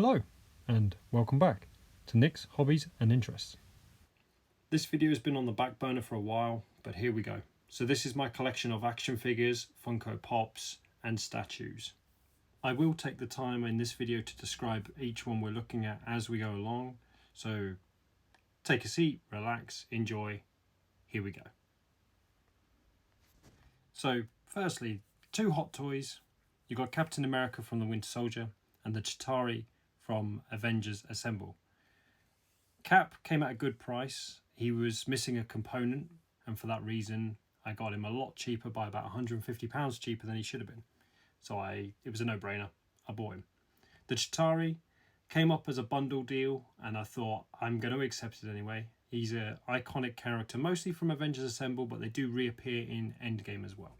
Hello, and welcome back to Nick's Hobbies and Interests. This video has been on the back burner for a while, but here we go. So this is my collection of action figures, Funko Pops, and statues. I will take the time in this video to describe each one we're looking at as we go along, so take a seat, relax, enjoy. Here we go. So firstly, two Hot Toys. You've got Captain America from the Winter Soldier and the Chitauri from Avengers Assemble. Cap came at a good price. He was missing a component, and for that reason I got him a lot cheaper, by about £150 cheaper than he should have been. So it was a no-brainer. I bought him. The Chitauri came up as a bundle deal, and I thought I'm going to accept it anyway. He's an iconic character, mostly from Avengers Assemble, but they do reappear in Endgame as well.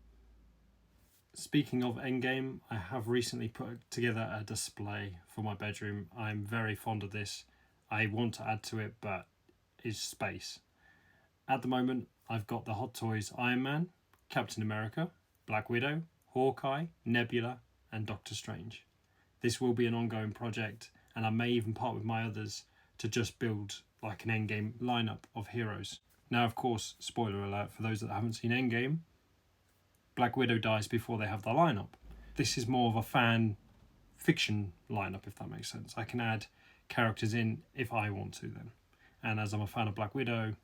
Speaking of Endgame, I have recently put together a display for my bedroom. I'm very fond of this. I want to add to it, but it's space. At the moment, I've got the Hot Toys Iron Man, Captain America, Black Widow, Hawkeye, Nebula, and Doctor Strange. This will be an ongoing project, and I may even part with my others to just build like an Endgame lineup of heroes. Now, of course, spoiler alert for those that haven't seen Endgame, Black Widow dies before they have the lineup. This is more of a fan fiction lineup, if that makes sense. I can add characters in if I want to then. And as I'm a fan of Black Widow,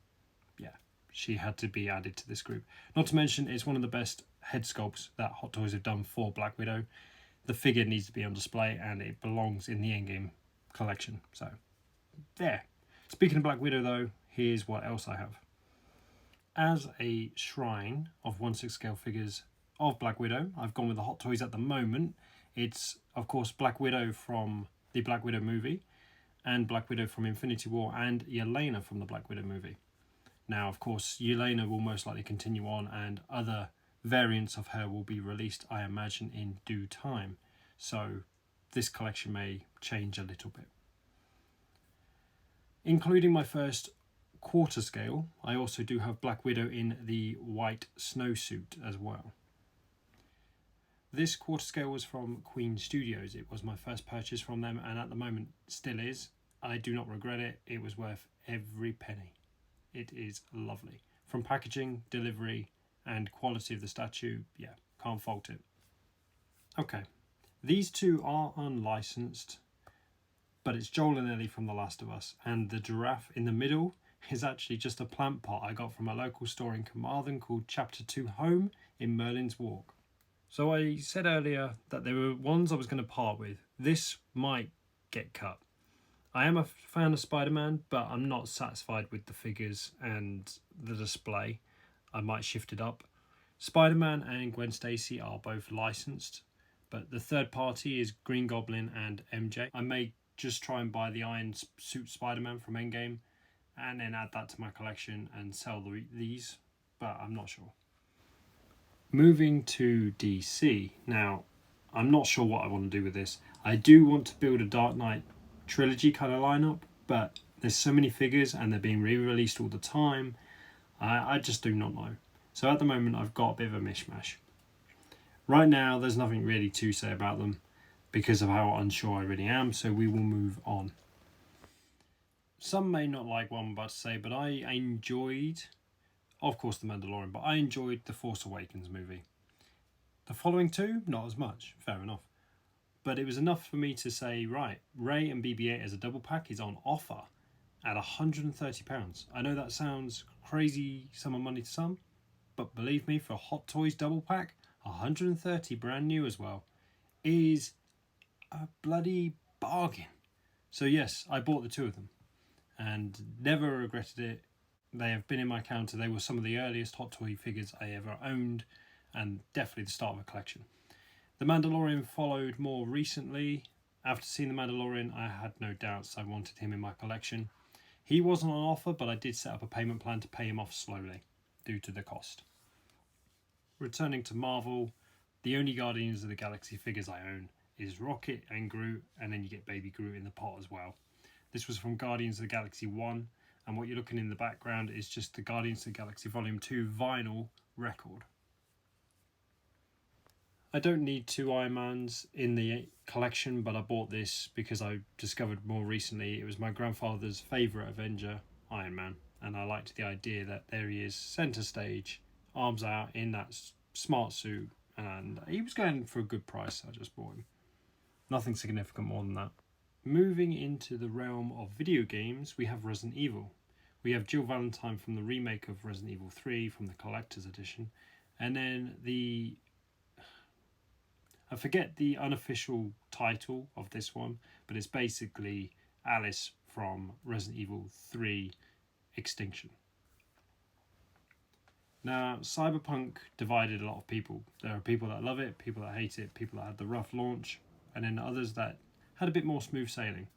yeah, she had to be added to this group. Not to mention, it's one of the best head sculpts that Hot Toys have done for Black Widow. The figure needs to be on display and it belongs in the Endgame collection. So, there. Speaking of Black Widow though, here's what else I have. As a shrine of 1/6 scale figures of Black Widow, I've gone with the Hot Toys at the moment. It's, of course, Black Widow from the Black Widow movie, and Black Widow from Infinity War, and Yelena from the Black Widow movie. Now, of course, Yelena will most likely continue on, and other variants of her will be released, I imagine, in due time. So this collection may change a little bit. Including my first quarter scale, I also do have Black Widow in the white snowsuit as well. This quarter scale was from Queen Studios. It was my first purchase from them, and at the moment still is. I do not regret it. It was worth every penny. It is lovely. From packaging, delivery, and quality of the statue, yeah, can't fault it. Okay, these two are unlicensed, but it's Joel and Ellie from The Last of Us, and the giraffe in the middle is actually just a plant pot I got from a local store in Carmarthen called Chapter 2 Home in Merlin's Walk. So I said earlier that there were ones I was going to part with. This might get cut. I am a fan of Spider-Man, but I'm not satisfied with the figures and the display. I might shift it up. Spider-Man and Gwen Stacy are both licensed, but the third party is Green Goblin and MJ. I may just try and buy the Iron Suit Spider-Man from Endgame and then add that to my collection and sell these, but I'm not sure. Moving to DC. Now, I'm not sure what I want to do with this. I do want to build a Dark Knight trilogy kind of lineup, but there's so many figures and they're being re-released all the time. I just do not know. So at the moment, I've got a bit of a mishmash. Right now, there's nothing really to say about them because of how unsure I really am, so we will move on. Some may not like what I'm about to say, but I enjoyed, of course, The Mandalorian, but I enjoyed the Force Awakens movie. The following two, not as much, fair enough. But it was enough for me to say, right, Rey and BB-8 as a double pack is on offer at £130. I know that sounds crazy sum of money to some, but believe me, for a Hot Toys double pack, £130 brand new as well, is a bloody bargain. So yes, I bought the two of them and never regretted it. They have been in my counter. They were some of the earliest Hot Toy figures I ever owned, and definitely the start of a collection. The Mandalorian followed more recently. After seeing The Mandalorian, I had no doubts I wanted him in my collection. He wasn't on offer, but I did set up a payment plan to pay him off slowly due to the cost. Returning to Marvel, the only Guardians of the Galaxy figures I own is Rocket and Groot, and then you get Baby Groot in the pot as well. This was from Guardians of the Galaxy 1, and what you're looking in the background is just the Guardians of the Galaxy Volume 2 vinyl record. I don't need two Iron Mans in the collection, but I bought this because I discovered more recently it was my grandfather's favourite Avenger, Iron Man, and I liked the idea that there he is, centre stage, arms out in that smart suit, and he was going for a good price, so I just bought him. Nothing significant more than that. Moving into the realm of video games, we have Resident Evil. We have Jill Valentine from the remake of Resident Evil 3 from the Collector's Edition, and then I forget the unofficial title of this one, but it's basically Alice from Resident Evil 3 Extinction. Now, Cyberpunk divided a lot of people. There are people that love it, people that hate it, people that had the rough launch, and then others that had a bit more smooth sailing.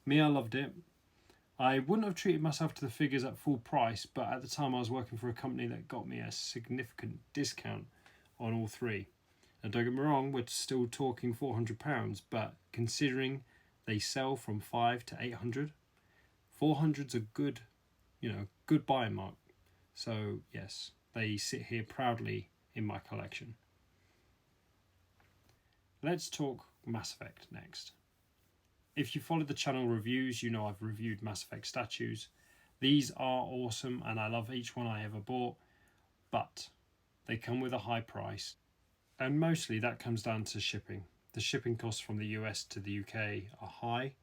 Me, I loved it. I wouldn't have treated myself to the figures at full price, but at the time I was working for a company that got me a significant discount on all three. Now, don't get me wrong, we're still talking £400, but considering they sell from 5 to 800, 400's a good, good buying mark. So yes, they sit here proudly in my collection. Let's talk Mass Effect next. If you followed the channel reviews, you know I've reviewed Mass Effect statues. These are awesome and I love each one I ever bought, but they come with a high price, and mostly that comes down to shipping. The shipping costs from the US to the UK are high,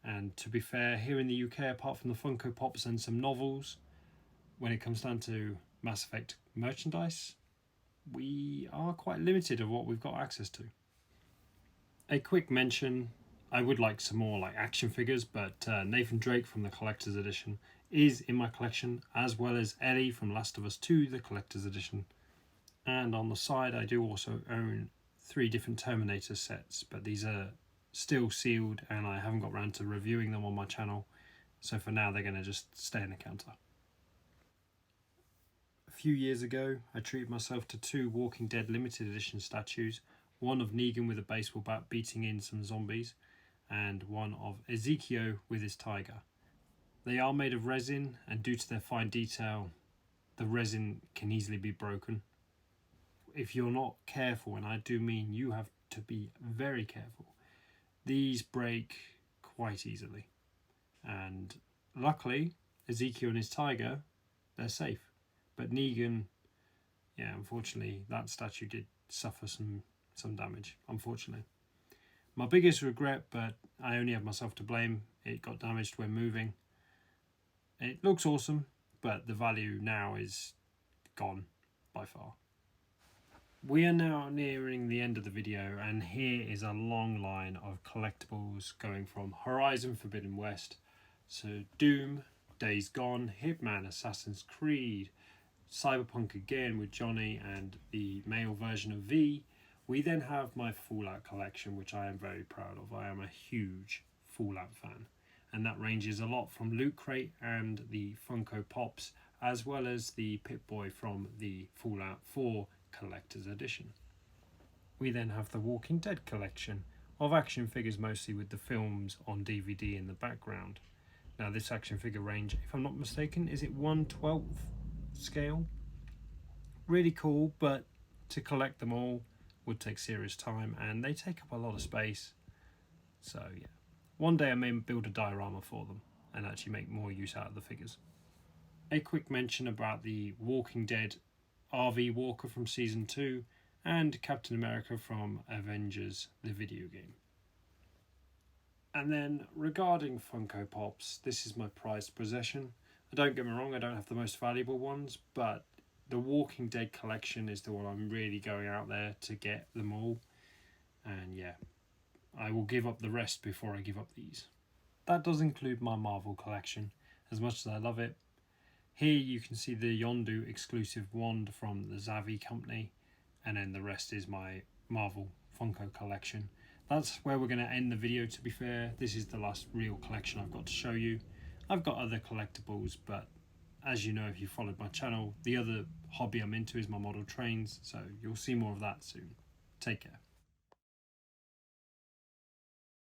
and to be fair, here in the UK, apart from the Funko Pops and some novels, when it comes down to Mass Effect merchandise, we are quite limited of what we've got access to. A quick mention, I would like some more action figures, but Nathan Drake from the Collector's Edition is in my collection, as well as Ellie from Last of Us 2, the Collector's Edition. And on the side, I do also own 3 different Terminator sets, but these are still sealed and I haven't got around to reviewing them on my channel. So for now, they're going to just stay in the counter. A few years ago, I treated myself to 2 Walking Dead limited edition statues, one of Negan with a baseball bat beating in some zombies, and one of Ezekiel with his tiger. They are made of resin, and due to their fine detail, the resin can easily be broken. If you're not careful, and I do mean you have to be very careful, these break quite easily. And luckily, Ezekiel and his tiger, they're safe. But Negan, unfortunately, that statue did suffer some damage, unfortunately. My biggest regret, but I only have myself to blame, it got damaged when moving. It looks awesome, but the value now is gone by far. We are now nearing the end of the video, and here is a long line of collectibles going from Horizon Forbidden West to Doom, Days Gone, Hitman, Assassin's Creed, Cyberpunk again with Johnny and the male version of V. We then have my Fallout collection, which I am very proud of. I am a huge Fallout fan, and that ranges a lot from Loot Crate and the Funko Pops, as well as the Pip-Boy from the Fallout 4 Collector's Edition. We then have the Walking Dead collection of action figures, mostly with the films on DVD in the background. Now this action figure range, if I'm not mistaken, is it 1/12 scale? Really cool, but to collect them all would take serious time and they take up a lot of space. So yeah, one day I may build a diorama for them and actually make more use out of the figures. A quick mention about the Walking Dead RV Walker from Season 2 and Captain America from Avengers, the video game. And then regarding Funko Pops, this is my prized possession. Don't get me wrong, I don't have the most valuable ones, but the Walking Dead collection is the one I'm really going out there to get them all. And yeah, I will give up the rest before I give up these. That does include my Marvel collection, as much as I love it. Here you can see the Yondu exclusive wand from the Zavi company, and then the rest is my Marvel Funko collection. That's where we're going to end the video, to be fair. This is the last real collection I've got to show you. I've got other collectibles, but as you know, if you followed my channel, the other hobby I'm into is my model trains, so you'll see more of that soon. Take care.